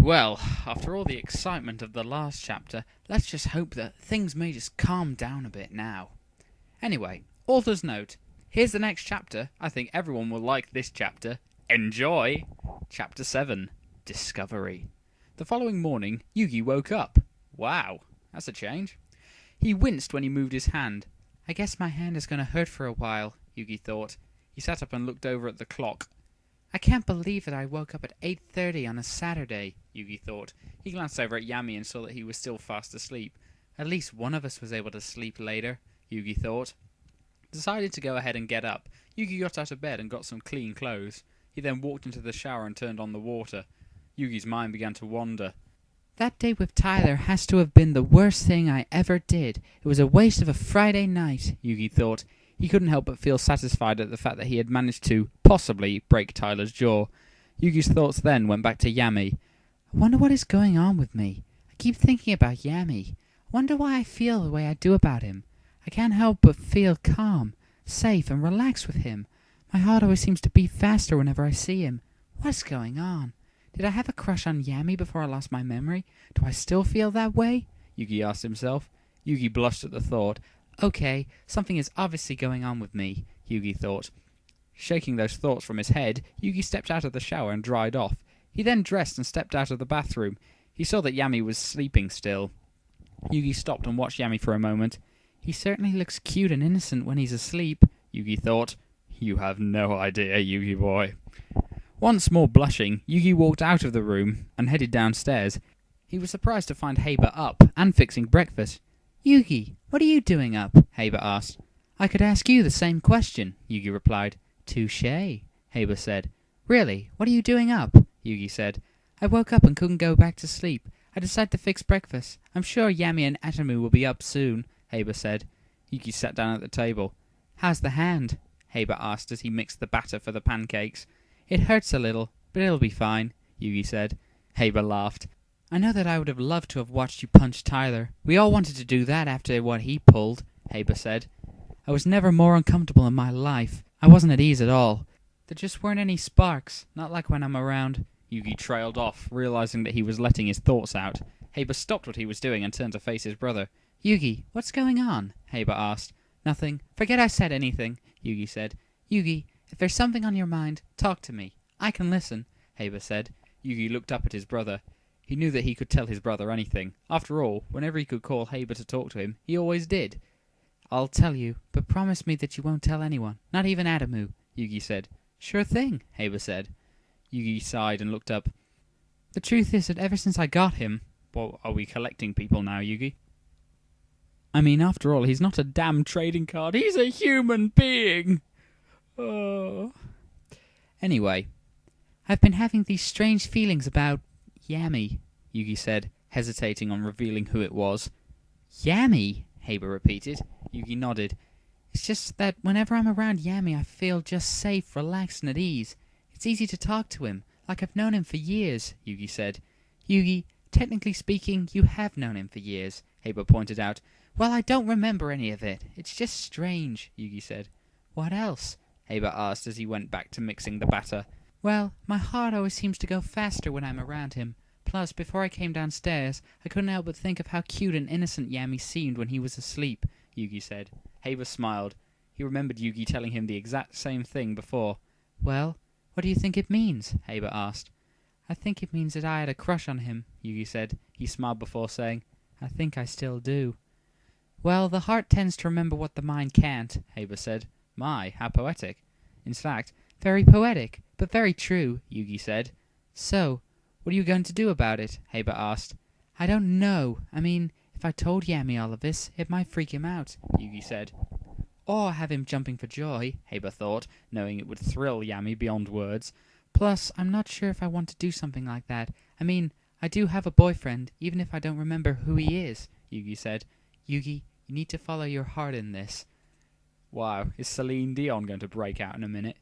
Well, after all the excitement of the last chapter, let's just hope that things may just calm down a bit now. Anyway, author's note. Here's the next chapter. I think everyone will like this chapter. Enjoy! Chapter 7. Discovery. The following morning, Yugi woke up. Wow, that's a change. He winced when he moved his hand. I guess my hand is going to hurt for a while, Yugi thought. He sat up and looked over at the clock. I can't believe that I woke up at 8:30 on a Saturday, Yugi thought. He glanced over at Yami and saw that he was still fast asleep. At least one of us was able to sleep later, Yugi thought. Decided to go ahead and get up, Yugi got out of bed and got some clean clothes. He then walked into the shower and turned on the water. Yugi's mind began to wander. That day with Tyler has to have been the worst thing I ever did. It was a waste of a Friday night, Yugi thought. He couldn't help but feel satisfied at the fact that he had managed to, possibly, break Tyler's jaw. Yugi's thoughts then went back to Yami. I wonder what is going on with me. I keep thinking about Yami. I wonder why I feel the way I do about him. I can't help but feel calm, safe, and relaxed with him. My heart always seems to beat faster whenever I see him. What's going on? Did I have a crush on Yami before I lost my memory? Do I still feel that way? Yugi asked himself. Yugi blushed at the thought. Okay, something is obviously going on with me, Yugi thought. Shaking those thoughts from his head, Yugi stepped out of the shower and dried off. He then dressed and stepped out of the bathroom. He saw that Yami was sleeping still. Yugi stopped and watched Yami for a moment. He certainly looks cute and innocent when he's asleep, Yugi thought. You have no idea, Yugi boy. Once more blushing, Yugi walked out of the room and headed downstairs. He was surprised to find Heiba up and fixing breakfast. Yugi, what are you doing up? Heiba asked. I could ask you the same question, Yugi replied. Touché, Heiba said. Really, what are you doing up? Yugi said. I woke up and couldn't go back to sleep. I decided to fix breakfast. I'm sure Yami and Atamu will be up soon, Heiba said. Yugi sat down at the table. How's the hand? Heiba asked as he mixed the batter for the pancakes. It hurts a little, but it'll be fine, Yugi said. Heiba laughed. I know that I would have loved to have watched you punch Tyler. We all wanted to do that after what he pulled, Heiba said. I was never more uncomfortable in my life. I wasn't at ease at all. There just weren't any sparks, not like when I'm around. Yugi trailed off, realizing that he was letting his thoughts out. Heiba stopped what he was doing and turned to face his brother. Yugi, what's going on? Heiba asked. Nothing. Forget I said anything, Yugi said. Yugi, if there's something on your mind, talk to me. I can listen, Heiba said. Yugi looked up at his brother. He knew that he could tell his brother anything. After all, whenever he could call Heiba to talk to him, he always did. I'll tell you, but promise me that you won't tell anyone, not even Adamu, Yugi said. Sure thing, Heiba said. Yugi sighed and looked up. The truth is that ever since I got him... Well, are we collecting people now, Yugi? I mean, after all, he's not a damn trading card. He's a human being! Oh. Anyway, I've been having these strange feelings about Yami, Yugi said, hesitating on revealing who it was. Yami, Heiba repeated. Yugi nodded. It's just that whenever I'm around Yami, I feel just safe, relaxed, and at ease. It's easy to talk to him, like I've known him for years, Yugi said. Yugi, technically speaking, you have known him for years, Heiba pointed out. Well, I don't remember any of it. It's just strange, Yugi said. What else? Heiba asked as he went back to mixing the batter. Well, my heart always seems to go faster when I'm around him. Plus, before I came downstairs, I couldn't help but think of how cute and innocent Yami seemed when he was asleep, Yugi said. Heiba smiled. He remembered Yugi telling him the exact same thing before. Well, what do you think it means? Heiba asked. I think it means that I had a crush on him, Yugi said. He smiled before saying, I think I still do. Well, the heart tends to remember what the mind can't, Heiba said. My, how poetic. In fact, very poetic, but very true, Yugi said. So, what are you going to do about it? Heiba asked. I don't know. I mean, if I told Yami all of this, it might freak him out, Yugi said. Or have him jumping for joy, Heiba thought, knowing it would thrill Yami beyond words. Plus, I'm not sure if I want to do something like that. I mean, I do have a boyfriend, even if I don't remember who he is, Yugi said. Yugi, you need to follow your heart in this. Wow, is Celine Dion going to break out in a minute?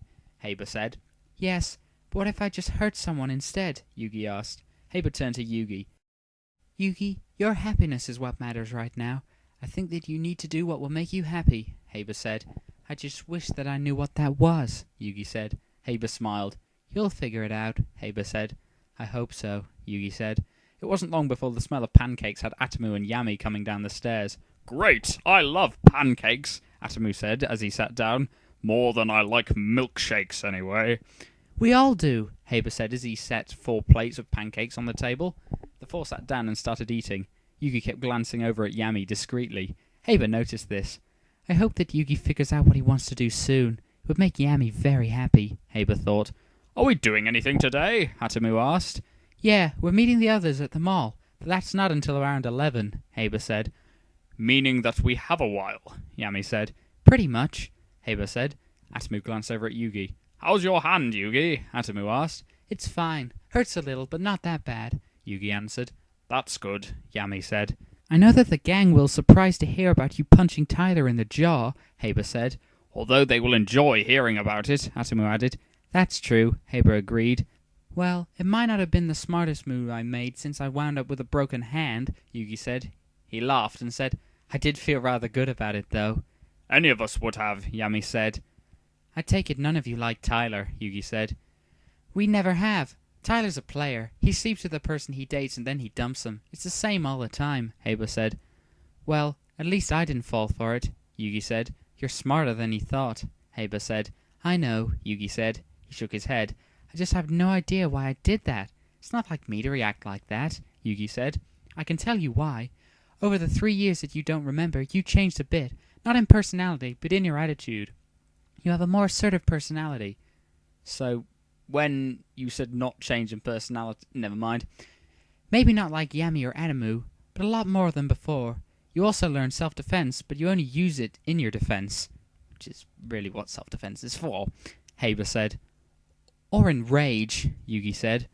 Heiba said. Yes, but what if I just hurt someone instead? Yugi asked. Heiba turned to Yugi. Yugi, your happiness is what matters right now. I think that you need to do what will make you happy, Heiba said. I just wish that I knew what that was, Yugi said. Heiba smiled. You'll figure it out, Heiba said. I hope so, Yugi said. It wasn't long before the smell of pancakes had Atomu and Yami coming down the stairs. "Great! I love pancakes," Atomu said as he sat down. "More than I like milkshakes, anyway." "We all do," Haber said as he set 4 plates of pancakes on the table. The 4 sat down and started eating. Yugi kept glancing over at Yami discreetly. Haber noticed this. "I hope that Yugi figures out what he wants to do soon. It would make Yami very happy," Haber thought. "Are we doing anything today?" Atomu asked. "Yeah, we're meeting the others at the mall, but that's not until around 11, Haber said. "Meaning that we have a while," Yami said. "Pretty much," Haber said. Atomu glanced over at Yugi. "How's your hand, Yugi?" Atomu asked. "It's fine. Hurts a little, but not that bad," Yugi answered. "That's good," Yami said. "I know that the gang will surprised to hear about you punching Tyler in the jaw," Haber said. "Although they will enjoy hearing about it," Atomu added. "That's true," Haber agreed. "Well, it might not have been the smartest move I made since I wound up with a broken hand," Yugi said. He laughed and said, "I did feel rather good about it, though." "Any of us would have," Yami said. "I take it none of you like Tyler," Yugi said. "We never have. Tyler's a player. He sleeps with the person he dates and then he dumps him. It's the same all the time," Haber said. "Well, at least I didn't fall for it," Yugi said. "You're smarter than he thought," Haber said. "I know," Yugi said. He shook his head. "I just have no idea why I did that. It's not like me to react like that," Yugi said. "I can tell you why. Over the 3 years that you don't remember, you changed a bit. Not in personality, but in your attitude. You have a more assertive personality." "So, when you said not change in personality..." "Never mind." "Maybe not like Yami or Adamu, but a lot more than before. You also learn self-defense, but you only use it in your defense." Which is really what self-defense is for, Haber said. "Or in rage," Yugi said.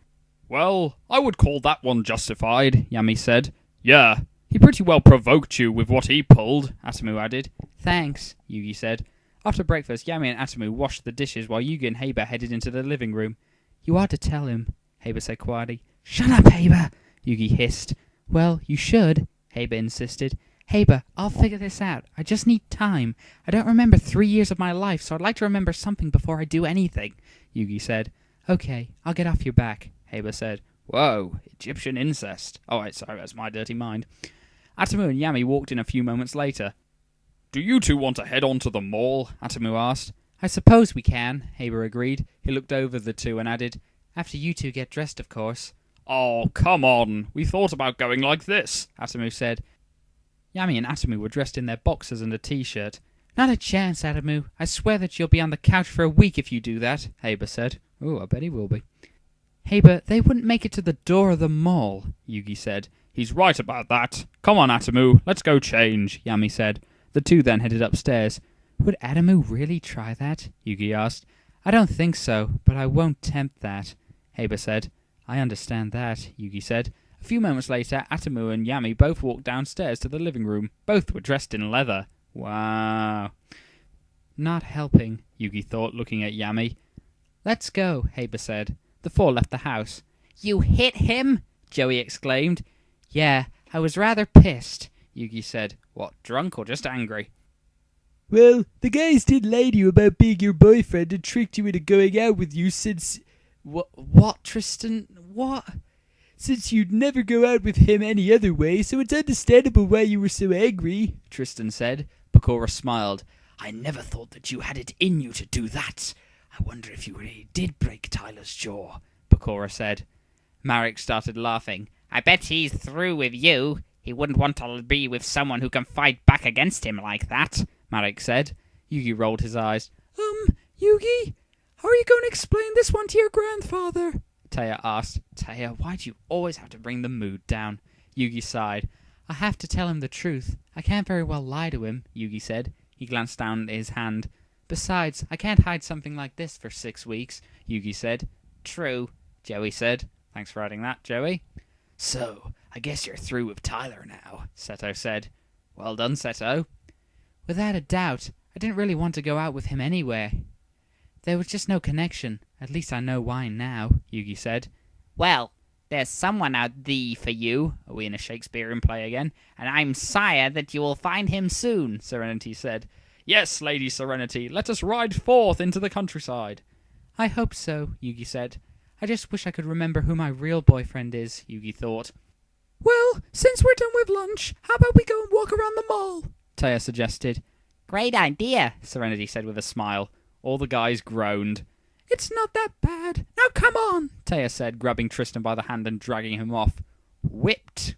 "Well, I would call that one justified," Yami said. "Yeah, he pretty well provoked you with what he pulled," Atomu added. "Thanks," Yugi said. After breakfast, Yami and Atomu washed the dishes while Yugi and Haber headed into the living room. "You ought to tell him," Haber said quietly. "Shut up, Haber," Yugi hissed. "Well, you should," Haber insisted. "Haber, I'll figure this out. I just need time. I don't remember 3 years of my life, so I'd like to remember something before I do anything," Yugi said. "Okay, I'll get off your back," Haber said. "Whoa, Egyptian incest. Oh, wait, sorry, that's my dirty mind." Atomu and Yami walked in a few moments later. "Do you two want to head on to the mall?" Atomu asked. "I suppose we can," Haber agreed. He looked over the two and added, "After you two get dressed, of course." "Oh, come on. We thought about going like this," Atomu said. Yami and Atomu were dressed in their boxers and a t-shirt. "Not a chance, Atomu. I swear that you'll be on the couch for a week if you do that," Haber said. "Oh, I bet he will be." "Haber, they wouldn't make it to the door of the mall," Yugi said. "He's right about that. Come on, Atomu, let's go change," Yami said. The two then headed upstairs. "Would Atomu really try that?" Yugi asked. "I don't think so, but I won't tempt that," Haber said. "I understand that," Yugi said. A few moments later, Atomu and Yami both walked downstairs to the living room. Both were dressed in leather. Wow. Not helping, Yugi thought, looking at Yami. "Let's go," Haber said. The 4 left the house. "You hit him?" Joey exclaimed. "Yeah, I was rather pissed," Yugi said. "What, drunk or just angry?" "Well, the guys did lie to you about being your boyfriend and tricked you into going out with you since..." What, Tristan? What?" "Since you'd never go out with him any other way, so it's understandable why you were so angry," Tristan said. Bakura smiled. "I never thought that you had it in you to do that. I wonder if you really did break Tyler's jaw," Bakura said. Marek started laughing. "I bet he's through with you. He wouldn't want to be with someone who can fight back against him like that," Marek said. Yugi rolled his eyes. Yugi, how are you going to explain this one to your grandfather?" Taya asked. "Taya, why do you always have to bring the mood down?" Yugi sighed. "I have to tell him the truth. I can't very well lie to him," Yugi said. He glanced down at his hand. "Besides, I can't hide something like this for 6 weeks," Yugi said. "True," Joey said. "Thanks for adding that, Joey." "So, I guess you're through with Tyler now," Seto said. "Well done, Seto." "Without a doubt. I didn't really want to go out with him anyway. There was just no connection. At least I know why now," Yugi said. "Well, there's someone out there for you," are we in a Shakespearean play again? "And I'm sire that you will find him soon," Serenity said. "Yes, Lady Serenity, let us ride forth into the countryside." "I hope so," Yugi said. I just wish I could remember who my real boyfriend is, Yugi thought. Well, since we're done with lunch, how about we go and walk around the mall? Taya suggested. Great idea, Serenity said with a smile. All the guys groaned. It's not that bad. Now come on, Taya said, grabbing Tristan by the hand and dragging him off. Whipped.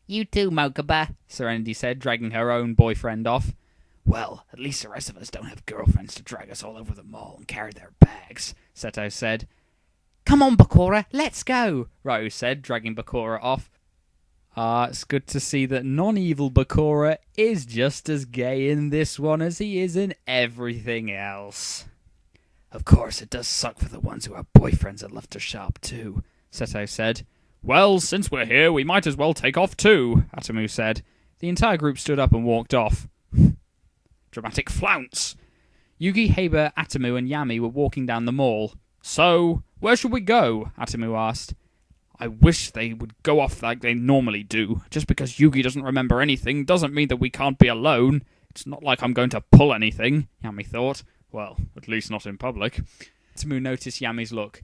You too, Mokuba, Serenity said, dragging her own boyfriend off. Well, at least the rest of us don't have girlfriends to drag us all over the mall and carry their bags, Seto said. Come on, Bakura, let's go, Ryo said, dragging Bakura off. It's good to see that non-evil Bakura is just as gay in this one as he is in everything else. Of course, it does suck for the ones who have boyfriends that love to shop too, Seto said. Well, since we're here, we might as well take off too, Atomu said. The entire group stood up and walked off. Dramatic flounce! Yugi, Heiba, Atomu and Yami were walking down the mall. So, where should we go? Atomu asked. I wish they would go off like they normally do. Just because Yugi doesn't remember anything doesn't mean that we can't be alone. It's not like I'm going to pull anything, Yami thought. Well, at least not in public. Atomu noticed Yami's look.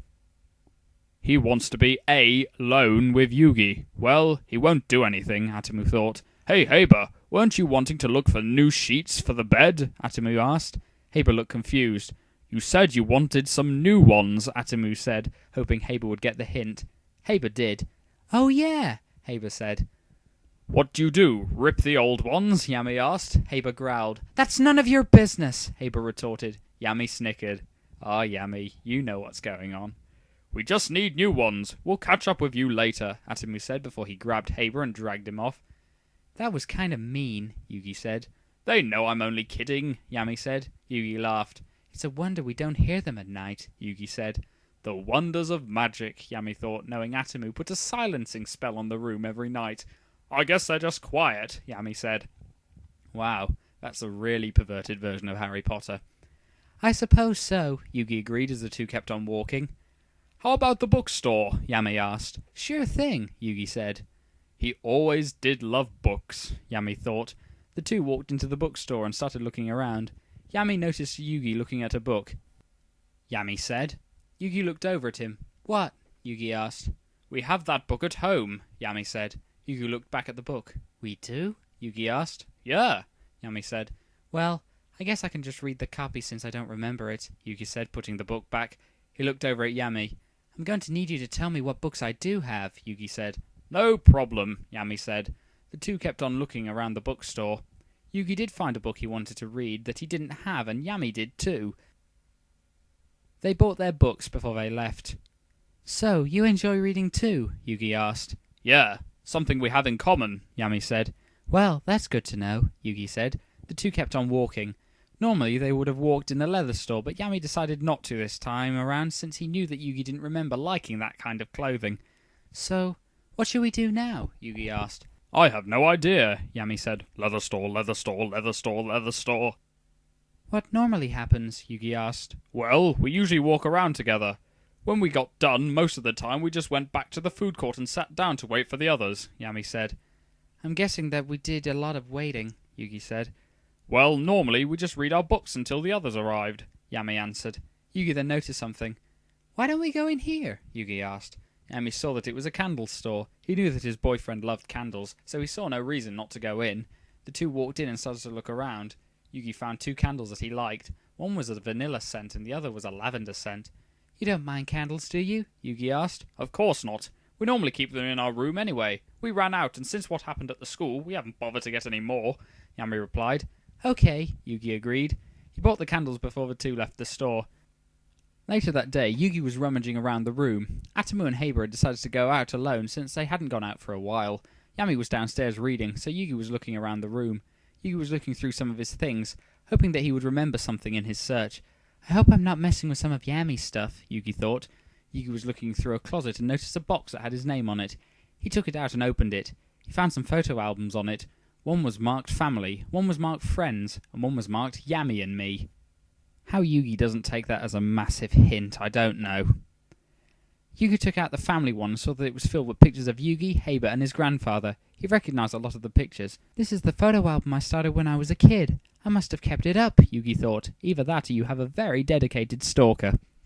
He wants to be alone with Yugi. Well, he won't do anything, Atomu thought. Hey, Heiba, weren't you wanting to look for new sheets for the bed? Atomu asked. Heiba looked confused. You said you wanted some new ones, Atomu said, hoping Heiba would get the hint. Heiba did. Oh yeah, Heiba said. What do? Rip the old ones? Yami asked. Heiba growled. That's none of your business, Heiba retorted. Yami snickered. Yami, you know what's going on. We just need new ones. We'll catch up with you later, Atomu said before he grabbed Heiba and dragged him off. That was kind of mean, Yugi said. They know I'm only kidding, Yami said. Yugi laughed. It's a wonder we don't hear them at night, Yugi said. The wonders of magic, Yami thought, knowing Atomu put a silencing spell on the room every night. I guess they're just quiet, Yami said. Wow, that's a really perverted version of Harry Potter. I suppose so, Yugi agreed as the two kept on walking. How about the bookstore? Yami asked. Sure thing, Yugi said. He always did love books, Yami thought. The two walked into the bookstore and started looking around. Yami noticed Yugi looking at a book. Yami said. Yugi looked over at him. What? Yugi asked. We have that book at home, Yami said. Yugi looked back at the book. We do? Yugi asked. Yeah, Yami said. Well, I guess I can just read the copy since I don't remember it, Yugi said, putting the book back. He looked over at Yami. I'm going to need you to tell me what books I do have, Yugi said. No problem, Yami said. The two kept on looking around the bookstore. Yugi did find a book he wanted to read that he didn't have, and Yami did too. They bought their books before they left. So, you enjoy reading too? Yugi asked. Yeah, something we have in common, Yami said. Well, that's good to know, Yugi said. The two kept on walking. Normally they would have walked in the leather store, but Yami decided not to this time around since he knew that Yugi didn't remember liking that kind of clothing. So, what shall we do now? Yugi asked. I have no idea, Yami said. Leather store, leather store, leather store, leather store. What normally happens? Yugi asked. Well, we usually walk around together. When we got done, most of the time we just went back to the food court and sat down to wait for the others, Yami said. I'm guessing that we did a lot of waiting, Yugi said. Well, normally we just read our books until the others arrived, Yami answered. Yugi then noticed something. Why don't we go in here? Yugi asked. Yami saw that it was a candle store. He knew that his boyfriend loved candles, so he saw no reason not to go in. The two walked in and started to look around. Yugi found two candles that he liked. One was a vanilla scent and the other was a lavender scent. You don't mind candles, do you? Yugi asked. Of course not. We normally keep them in our room anyway. We ran out, and since what happened at the school, we haven't bothered to get any more, Yami replied. Okay, Yugi agreed. He bought the candles before the two left the store. Later that day, Yugi was rummaging around the room. Atomu and Heiba had decided to go out alone since they hadn't gone out for a while. Yami was downstairs reading, so Yugi was looking around the room. Yugi was looking through some of his things, hoping that he would remember something in his search. I hope I'm not messing with some of Yami's stuff, Yugi thought. Yugi was looking through a closet and noticed a box that had his name on it. He took it out and opened it. He found some photo albums on it. One was marked Family, one was marked Friends, and one was marked Yami and Me. How Yugi doesn't take that as a massive hint, I don't know. Yugi took out the family one and saw that it was filled with pictures of Yugi, Heiba, and his grandfather. He recognized a lot of the pictures. This is the photo album I started when I was a kid. I must have kept it up, Yugi thought. Either that or you have a very dedicated stalker.